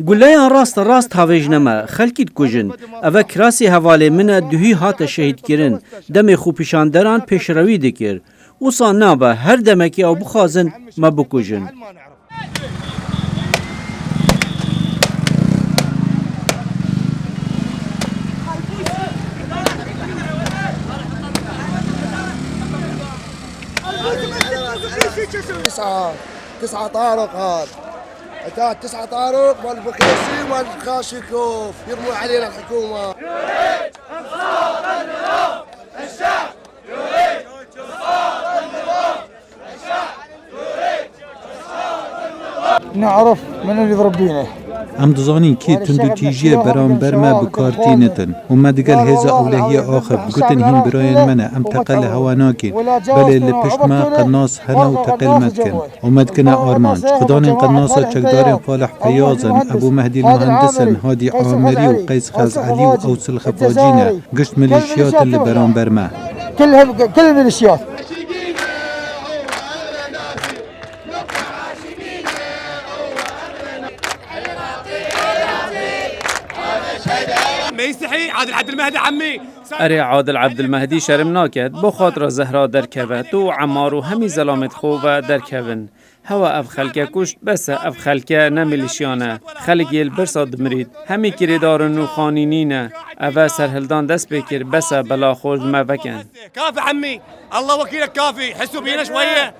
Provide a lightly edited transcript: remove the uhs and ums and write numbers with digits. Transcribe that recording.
گولیان راست هاویجنما خلکیت کجن اوه کراسی حواله منه دوهی هات شهید کرن دم خوپیشاندران پیشروی دکر اوسا نابه هر دمکی او بخوازن ما بکجن. تسعة طارق هذا أتات 9 طارق مال البكيسي ومال كاشيكوف يرموا علينا الحكومة. يريد إسقاط النظام الشعب يريد إسقاط النظام الشعب يريد إسقاط النظام. نعرف من اللي يضرب بينا. ام دزانین کی تندو تیجیه برام برما بکارتی نتن و ما دیگر هزا اولهی آخر گوتن هین براین منه ام تقل هوا ناکن بله لپشت ما قناص هنو تقل مدکن و مدکن آرمانج خدان قناصا چکدار فالح پیازن ابو مهدی المهندسن هادی عامری و قیس خزعلی و اوصل خفاجینه گشت ملیشیات اللي برام برما كل الميليشيات. ما يستحي عادل عبد المهدي عمي اره عادل عبد المهدی شرم ناکد بو خاطر زهرا درکوه تو عمار و همی زلامت خوبه درکوین هوا اف خلکه کشت بس اف خلکه نمیلیشیانه خلقی البرسا دمرید همی کریدارن و خانینینه اوه سرهلدان دست بکر بس بلا خورد موکن. كافي عمي الله وكيلك كافي حسوا بينا شويه.